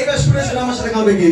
এবার শুনে শুনে আমার সাথে গাবে কি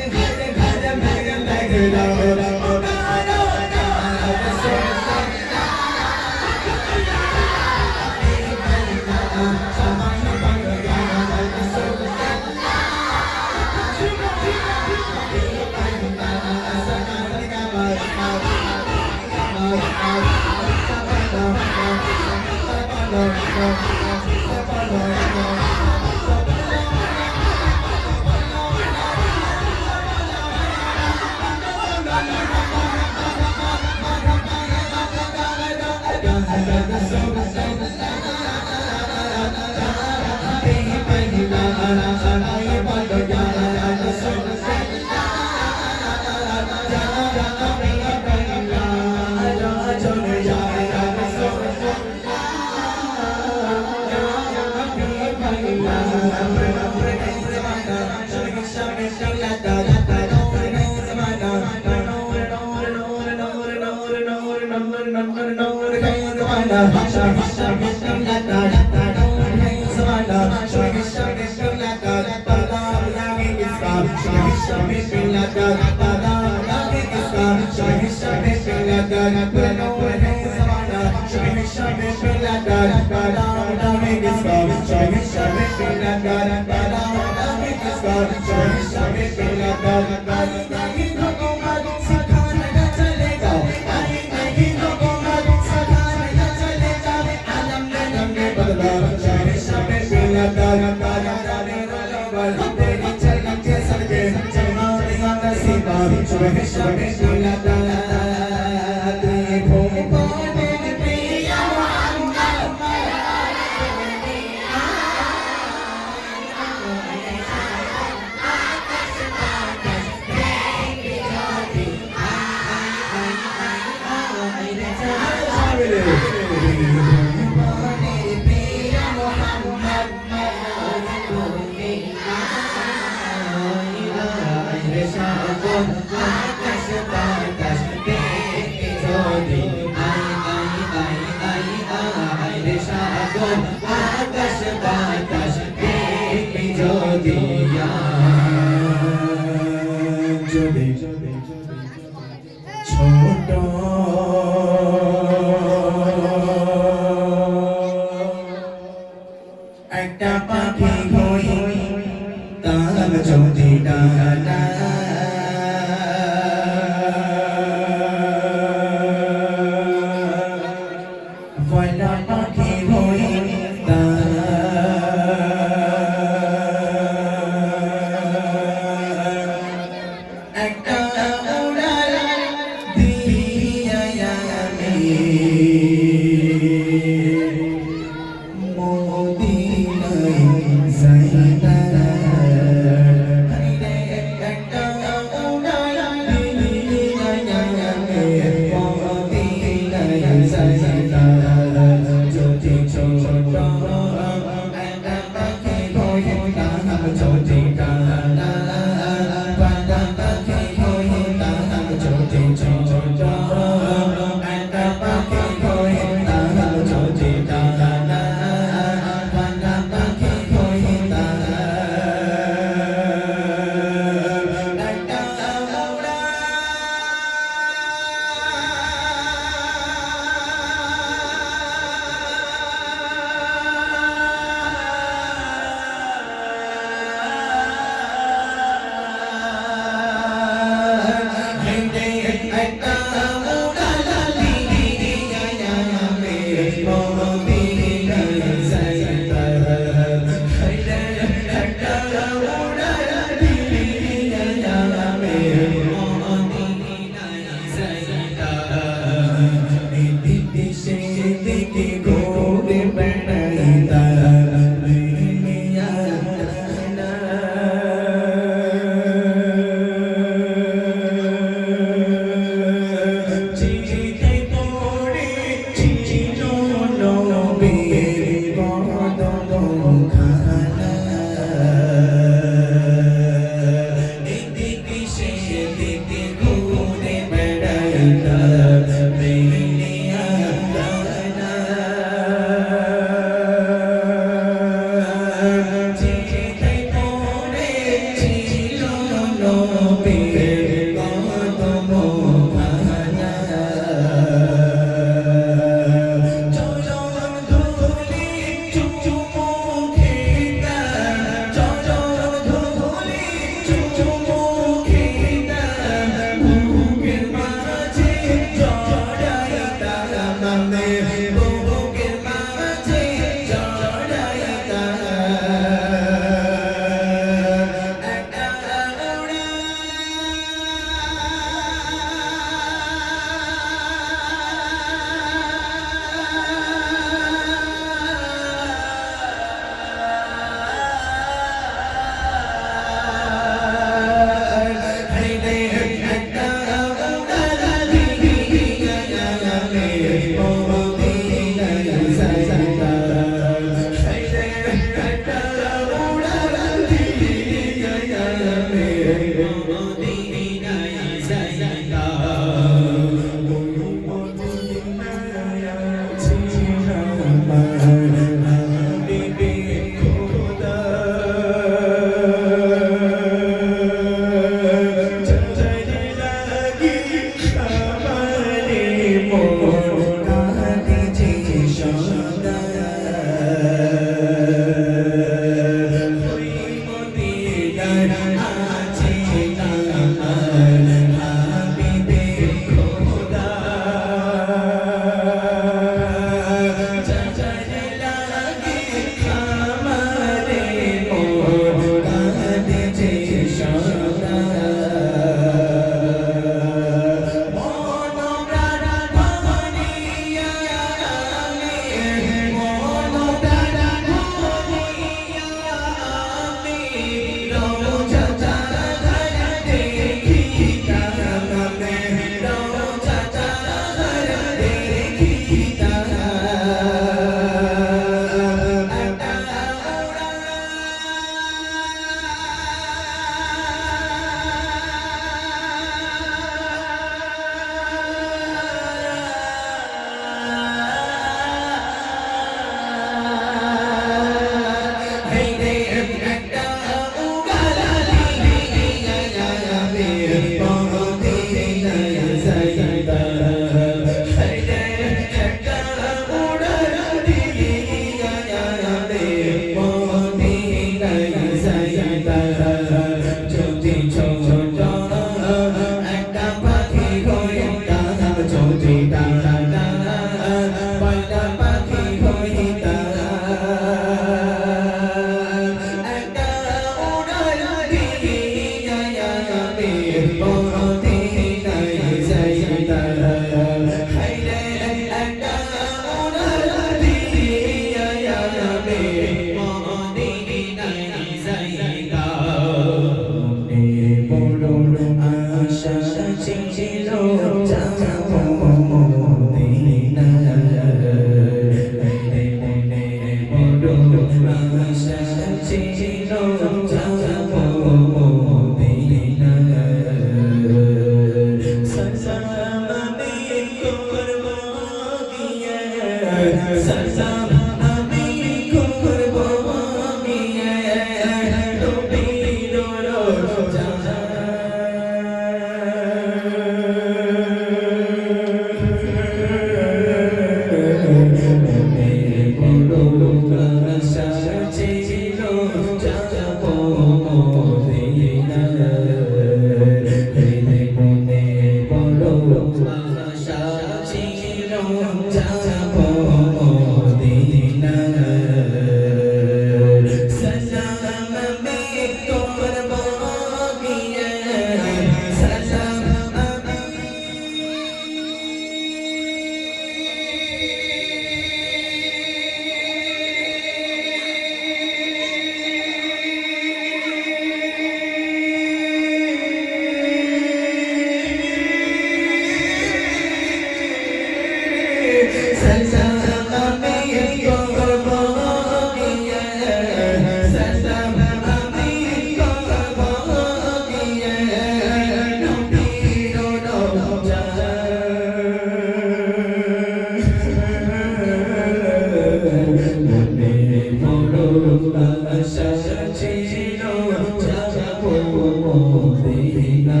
মদিনা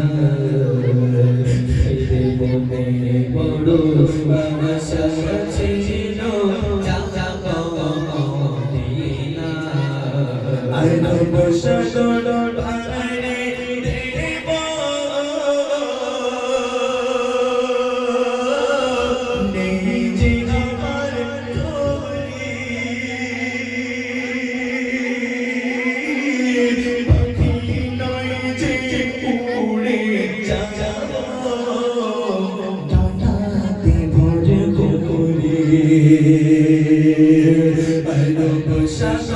রে মনে বড় আশা ছিল যাব মদিনা আয় নবশত ভারে দেব নিজে আমার তোরি পাখি নয় যে উড়ে যাব ডানাতে ভোর করে আয় নবশত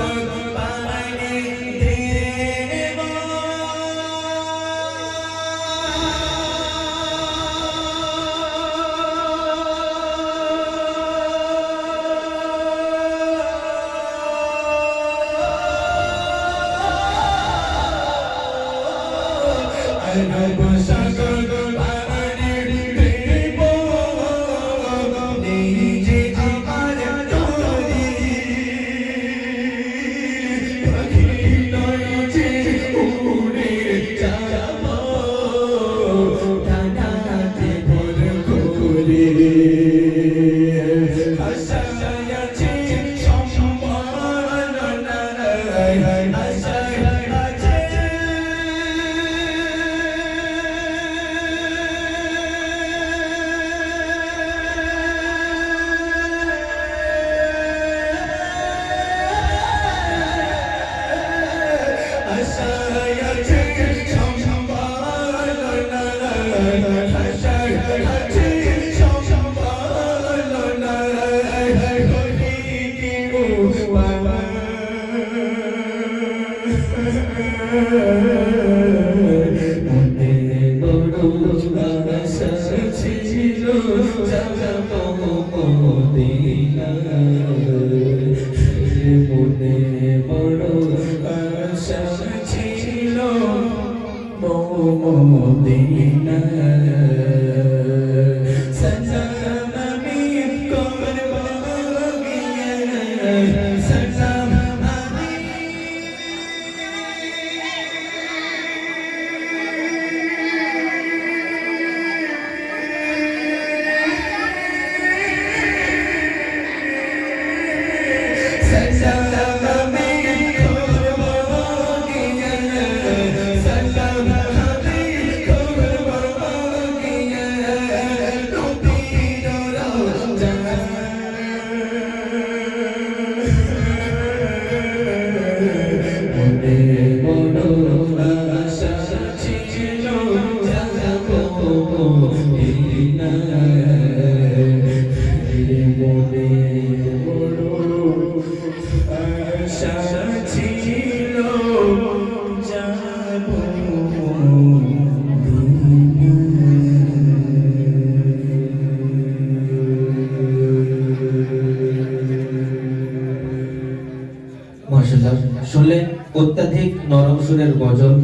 শুনলেন অত্যাধিক নরম সুরের গজল।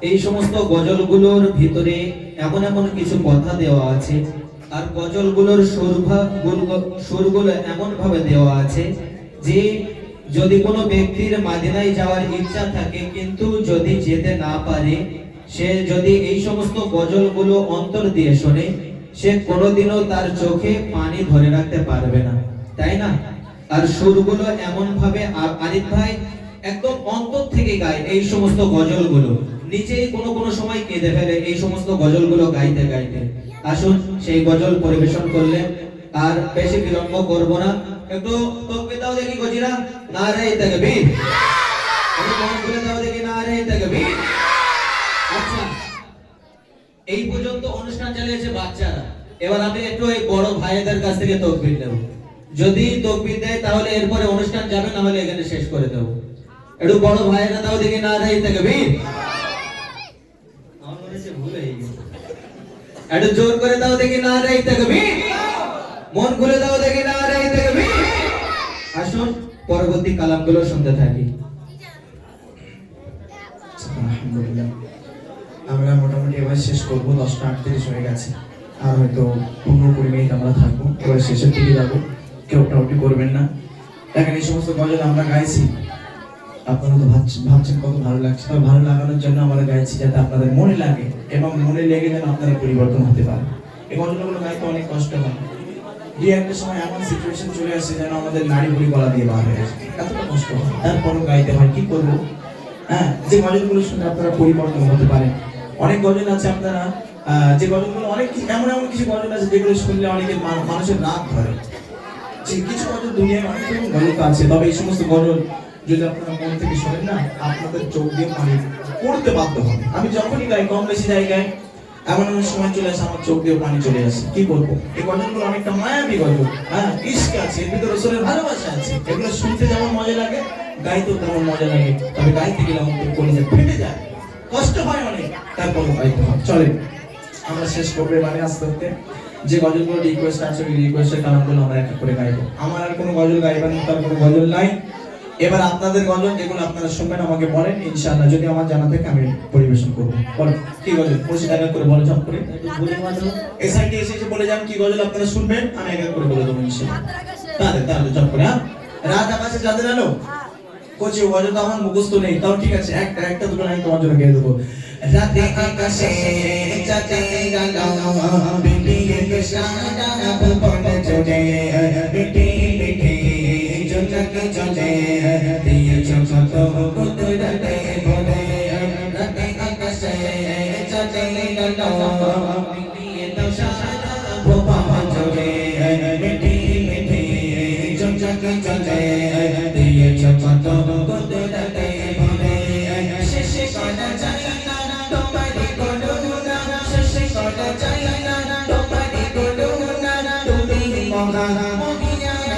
এই সমস্ত গজলগুলোর ভিতরে এমন এমন কিছু কথা দেওয়া আছে, আর গজলগুলোর সুরগুলো এমন ভাবে দেওয়া আছে যে যদি কোনো ব্যক্তির মদিনায় যাওয়ার ইচ্ছা থাকে কিন্তু যদি যেতে না পারে, সে যদি এই সমস্ত গজলগুলো অন্তর দিয়ে শোনে, সে কোনোদিনও তার চোখে পানি ধরে রাখতে পারবে না, তাই না? আর সুরগুলো এমন ভাবে আরিফ ভাই একদম অন্তর থেকে গায় এই সমস্ত গজলগুলো, নিজেই কোনো কোনো সময় কেঁদে ফেলে এই সমস্ত গজলগুলো গাইতে গাইতে। আসুন সেই গজল পরিবেশন করলেন, আর বেশি বিলম্ব করব না, একটু তকবীর দাও দেখি গজিরা, নারে তাকবীর, আমি মন খুলে দাও দেখি, নারে তাকবীর। আচ্ছা, এই পর্যন্ত অনুষ্ঠান চালিয়েছে বাচ্চারা, এবার আমি একটু এই বড় ভাইদের কাছ থেকে তকবীর নেব। যদি তকবীর দেয় তাহলে এরপরে অনুষ্ঠান যাবে, না হলে এখানে শেষ করে দেব। একটু বড় ভাইরা দাও দেখি, নারে তাকবীর। আমার মনে হচ্ছে ভুল হয়ে গেছে, একটু জোর করে দাও দেখি, নারে তাকবীর। মন খুলে দাও দেখি, নারে তাকবীর। আসুন পরবর্তী কালামগুলো শুনতে থাকি। আলহামদুলিল্লাহ, আমরা মোটামুটি এবার শেষ করবো, 10:38 হয়ে গেছে, আর হয়তো 15-20 মিনিট আমরা থাকবো, এবার শেষের দিকে যাবো, কেউ ওটা করবেন না। দেখেন এই সমস্ত গজল আমরা গাইছি, আপনারা তো ভাবছেন কত ভালো লাগছে। তবে ভালো লাগানোর জন্য আমরা গাইছি যাতে আপনাদের মনে লাগে এবং মনে লেগে যেন আপনারা পরিবর্তন হতে পারে। এই গজলগুলো গাইতে অনেক কষ্ট হয়। দুই একটা সময় এমন সিচুয়েশন চলে আসে যেন আমাদের নাড়ি ভুড়ি গলা দিয়ে বার হয়ে আসে, এতটা কষ্ট হয়, তারপরও গাইতে হয়। কি করবো? হ্যাঁ, যে গজলগুলো শুনে আপনারা পরিবর্তন হতে পারেন। অনেক গজল আছে আপনারা যে গজলগুলো অনেক এমন এমন কিছু গজল আছে যেগুলো শুনলে অনেকের মানুষের রাগ ধরে। যে কিছু গজল দুনিয়ায় অনেক রকম গজল তো আছে, তবে এই সমস্ত গজল যদি আপনারা মন থেকে শোনেন না, আপনাদের চোখ দিয়ে পানি পড়তে বাধ্য হবে। আমি যখনই গাই কম বেশি জায়গায় এমন এমন সময় চলে আসে আমার চোখ দিয়ে পানি চলে আসে। কি করবো? এই গজলগুলো অনেকটা মায়াবী গজল, হ্যাঁ, ইশক আছে, এর ভিতরে রসুলের ভালোবাসা আছে। এগুলো শুনতে যেমন মজা লাগে, গাইতেও তেমন মজা লাগে। তবে গাইতে গেলে আমাদের কলিজা ফেটে যায়, কষ্ট হয় অনেক, তারপর গাইতে হয়। চলে আমরা শেষ করবো মানে আস্তে আস্তে। যে গজলগুলো রিকোয়েস্ট আছে ওই রিকোয়েস্টের কালামগুলো আমরা এক এক করে গাইবো। আমার আর কোনো গজল গাইবার মতো আর কোনো গজল নাই। এবার আপনাদের গজল যেগুলো আপনারা শুনবেন আমাকে বলেন, ইনশাআল্লাহ যদি আমার জানা থাকে আমি পরিবেশন করবো। বলেন কি গজল? মুর্শিদ এক এক করে বলে ঝপ করে এই সাইডে এসে বলে যান কি গজল আপনারা শুনবেন, আমি এক এক করে বলে দেবো ইনশাআল্লাহ। তাহলে ঝপ করে। হ্যাঁ, রাত আকাশে চাঁদের আলো কোচি গজল তো আমার মুখস্থ নেই, তাও ঠিক আছে, একটা দুটো লাইন তোমার জন্য গেয়ে দেবো। রাতে আকাশে চাঁদের আলো বিলিয়ে সাদা ভুবন জুড়ে মিটি মিটি জোনাকি জ্বলে দিয়েছো কত কুদরতে ভরে। রাতে আকাশে চাঁদের আলো বিলিয়ে সাদা ভুবন জুড়ে মিটি মিটি জোনাকি জ্বলে দিয়েছো কত কুদরতে ভরে। শেষে করা যায় না তোমারি করুণা, শেষে করা যায় না তোমারি করুণা। তুমি মহান মহিয়ান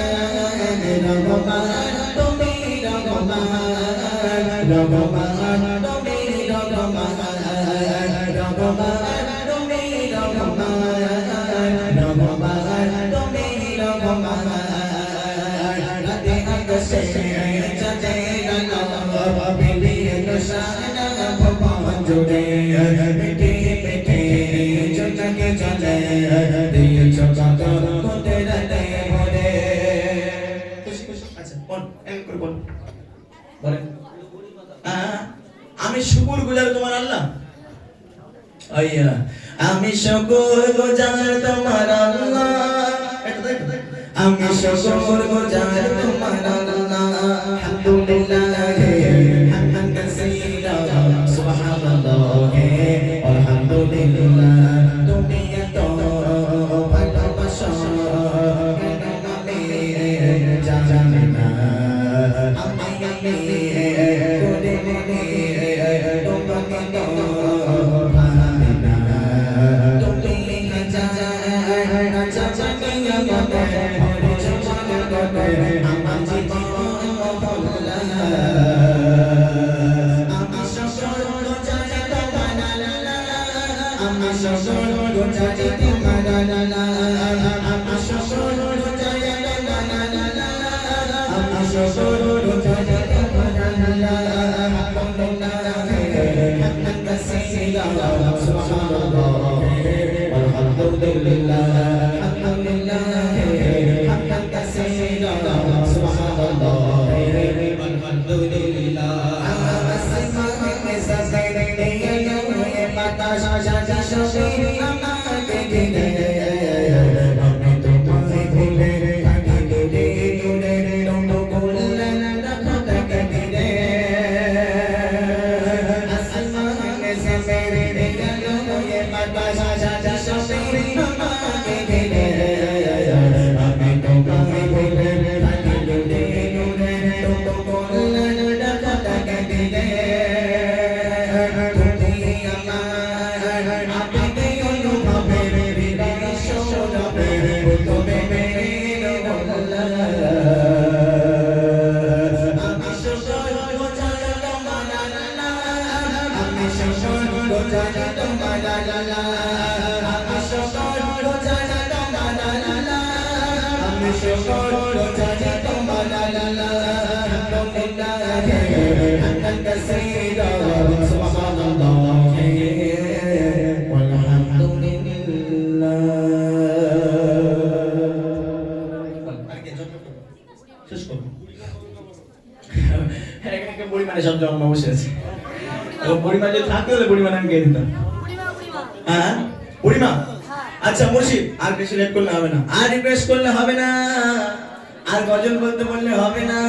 রহমান, তুমি রহমান রহমান, তুমি রহমান রহমান, তুমি রহমান রহমান, তুমি রহমান। রাতে আকাশে চাঁদের আলো বিলিয়ে সাদা ভুবন জুড়ে মিটি মিটি জোনাকি জ্বলে দিয়েছো কত কুদরতে ভরে। আচ্ছা বল, এক করে বল, বলেন। আমি শুকর গুজার তোমার আল্লাহ, আইয়া আমি শুকর গুজার তোমার আল্লাহ, আমি শুকর গুজার তোমার আল্লাহ। আলহামদুলিল্লাহ হামদান কাসীরা সুবহানাল্লাহ আলহামদুলিল্লাহ। তুমি এত ভালোবাসো কেন আমি জানি না, আমি করে মনে তোমাকে তো ভাবি না। তুমি আমার জীবন ভোলা, আমি সকল জানি তোমার আল্লাহ, আমি সকল জানি তোমার আল্লাহ, আমি সকল জানি তোমার আল্লাহ, আমি সকল জানি তোমার আল্লাহ। হামদান কাসীরা সুবহানাল্লাহ আলহামদুলিল্লাহ, আলহামদুলিল্লাহ হামদান কাসীরা সুবহানাল্লাহ আলহামদুলিল্লাহ। আসমান মে সাজদে দিয়ে ये বাতাস সাজা সবে আমাকে দিলে, আমি তোমায় ভুলে থাকি দূরে দূরে, রঙ বললেন রাখো তাকে দিলে। আসমান মে সাজদে দিয়ে ये বাতাস সাজা সবে আমাকে দিলে, আমি তোমায় ভুলে থাকি দূরে দূরে, রঙ বললেন রাখো তাকে দিলে। শেষ করবো। থাকতে হলে বুড়িমা নাম গিয়ে দিতাম। হ্যাঁ বুড়িমা। আচ্ছা মুর্শিদ, আর বেশি লেট করলে হবে না, আর রিকোয়েস্ট করলে হবে না, আর গজল বলতে বললে হবে না।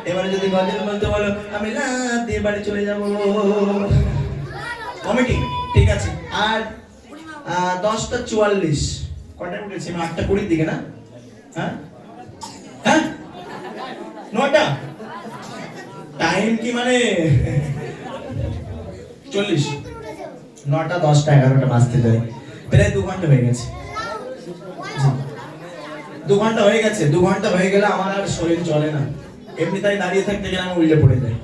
এবারে যদি গজল বলতে বলো আমি লাফ দিয়ে বাড়ি চলে যাব। কমিটি ঠিক আছে। আর 10:44 কটায় উঠেছি? আমি 8:20 দিকে না? হ্যাঁ হ্যাঁ 9টা টাইম কি মানে 40? 9টা 10টা 11টা বাজতে যায়, প্রায় 2 ঘন্টা হয়ে গেছে। 2 ঘন্টা হয়ে গেছে। 2 ঘন্টা হয়ে গেলে আমার আর শরীর চলে না, এমনি তাই দাঁড়িয়ে থাকতে গেলে আমি উল্টে পড়ে যাই।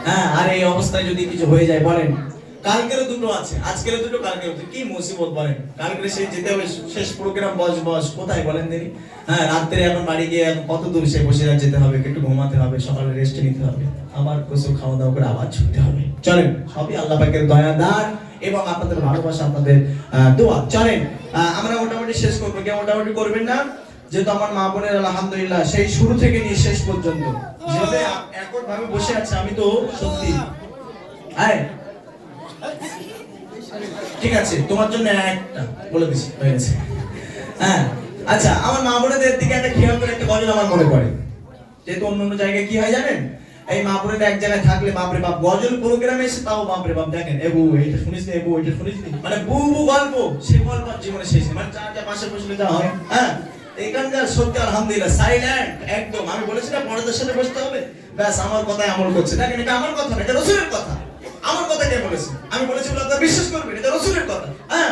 হ্যাঁ, আর এই অবস্থায় যদি কিছু হয়ে যায় বলেন, কালকেরও দুটো আছে, আজকেরও দুটো, কালকেরও দুটো, কি মুসিবত বলেন। কালকে সে যেতে হবে শেষ প্রোগ্রাম, বস কোথায় বলেন দেরি। হ্যাঁ, রাত্রে এখন বাড়ি গিয়ে এখন কত দূর সে বসে যেতে হবে, একটু ঘুমাতে হবে, সকালে রেস্ট নিতে হবে, আবার গোসল খাওয়া দাওয়া করে আবার ছুটতে হবে। চলেন, সবই আল্লাহ পাকের দয়া দান এবং আপনাদের ভালোবাসা, আপনাদের দোয়া। চলেন আমরা মোটামুটি শেষ করবো। কেউ মোটামুটি করবেন না? যেহেতু আমার মা বোনের আলহামদুলিল্লাহ সেই শুরু থেকে নিয়ে শেষ পর্যন্ত যেভাবে একট ভাবে বসে আছে, আমি তো সত্যি ঠিক আছে, তোমার জন্য একটা বলে দিচ্ছি, হয়ে গেছে। হ্যাঁ আচ্ছা, আমার মা বোনেদের দিকে একটা খেয়াল করে একটা গজল আমার মনে পড়ে। যেহেতু অন্য জায়গায় কি হয় জানেন, এই মা বোনেরা এক জায়গায় থাকলে বাপরে বাপ, গজল প্রোগ্রামে এসে তাও বাপরে বাপ দেখেন, এবু এইটা শুনিস না, এবু ওইটা শুনিস না, মানে বু গল্প, সে গল্প জীবনে শেষ নেই, মানে যা পাশে বসলে যা হয়। হ্যাঁ, এখানকার সত্যি আলহামদুলিল্লাহ সাইলেন্ট একদম। আমি বলেছি না বড়দের সাথে বসতে হবে, ব্যাস আমার কথাই আমল করছে। দেখেন, এটা আমার কথা না, এটা রসুলের কথা। আমার কথা কে বলেছে? আমি বলেছি বলে আপনারা বিশ্বাস করবেন, এটা রসুলের কথা। হ্যাঁ,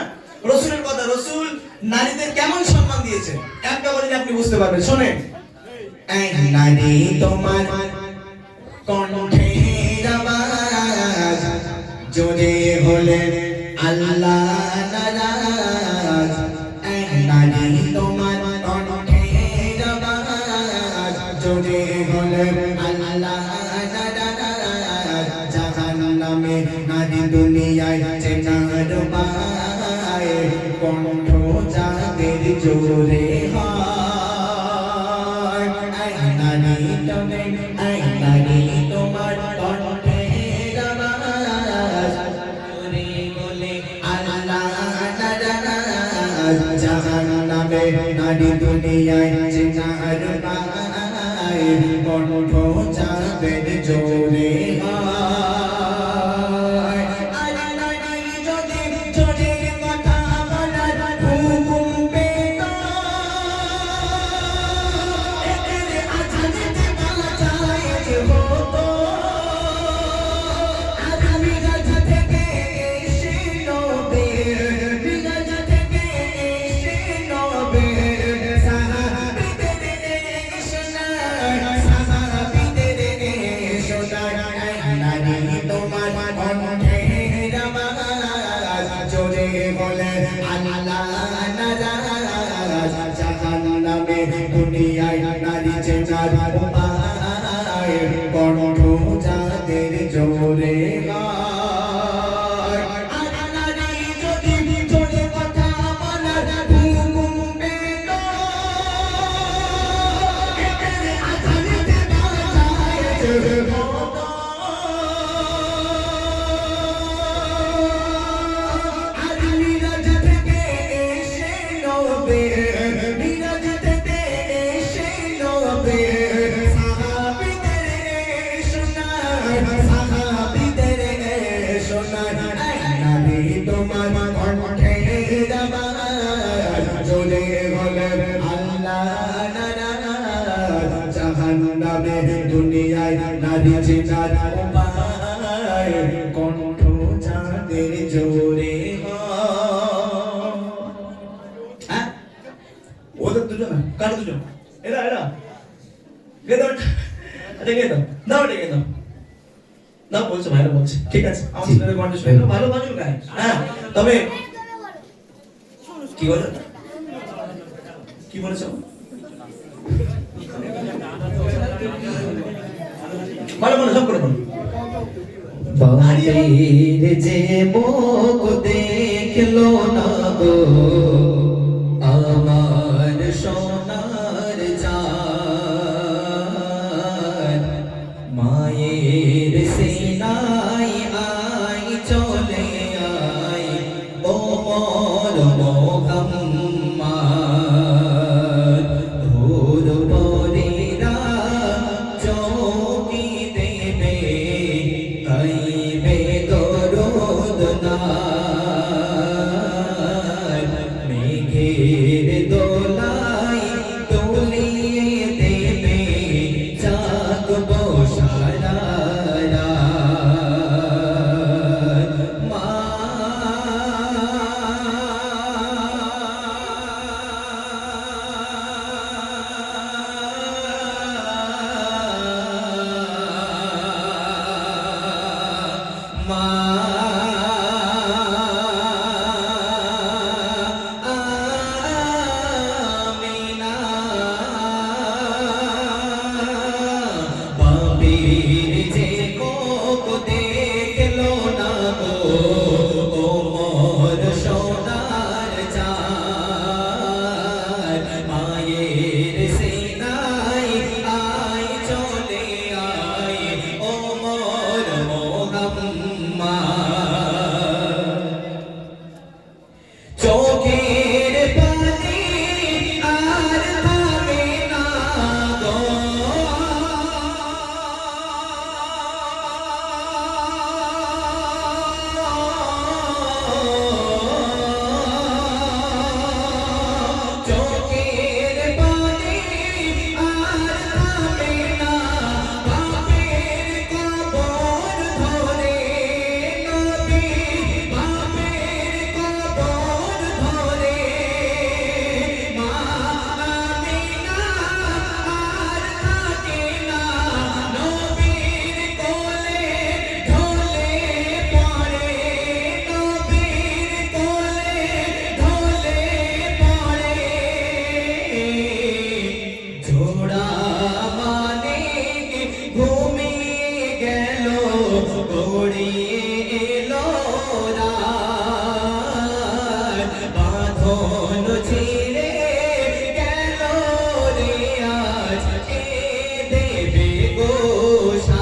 রসুলের কথা। রসুল নারীদের কেমন সম্মান দিয়েছে একটা বলে আপনি বুঝতে পারবেন। শোনেন, এই নারী তোমার কণ্ঠের আওয়াজ জোরে হলে আল্লাহ নারাজ। এই নারী তোমার কণ্ঠের আওয়াজ জোরে হলে আল্লাহ নারাজ। জাহান্নামে নারী দুনিয়ায় চেনার পায়, কণ্ঠ যাদের জোরে হয়। এই নারী তুমি, এই নারী তোমার কণ্ঠের আওয়াজ জোরে বলে আল্লাহ নারাজ। জাহান্নামে নারী দুনিয়ায় চেনার পায়, কণ্ঠ যাদের জোরে হয়। আরে নারী যদি জোরের কথা বলার হুকুম পেত, এদের আজাদিতে বাঁচায় যে হতো। আগামী রাজা থেকে এসে নবে, বিরাজা থেকে এসে নবে, সাহাবীদের এসে নাই, সাহাবীদের এসে নাই। নারী তোমার কণ্ঠের আওয়াজ জোরে বলে আল্লাহ নারাজ। জাহান্নামে দুনিয়ায় নারী চেনার উপায়, কণ্ঠ যাদের জোরে হয়। আর নারী যদি জোরে কথা বলার হুকুম পেত, এদের আজাদিতে বাঁচায় যে হতো। আগামী রাজা থেকে এসে নবে, বিরাজা থেকে এসে নবে, সাহাবীদের এসে নাই, সাহাবীদের এসে নাই। নারী তোমার কণ্ঠের আওয়াজ জোরে বলে আল্লাহ নারাজ। জাহান্নামে দুনিয়ায় নারী চেনার উপায়, কণ্ঠ যাদের জোরে হয়। হ্যাঁ, ওদের দুজন না, কার দুজন? এরা গে দাও, আচ্ছা গে দাও, দাও এটা গে দাও, দাও বলছে, ভাইরা বলছে, ঠিক আছে। আমার ছেলেদের কণ্ঠ শুনে ভালো গজল গায়। হ্যাঁ, তবে কি বলে, কি বলেছো? ভালো বলো, সব করে বলো। বাতির যে মুখ দেখলো না গো আমার সোনার জান, মায়ের সিনাই আই মোহাম্মদ ভোর পরেরা চৌকি দেবে গাইবে দরুদ না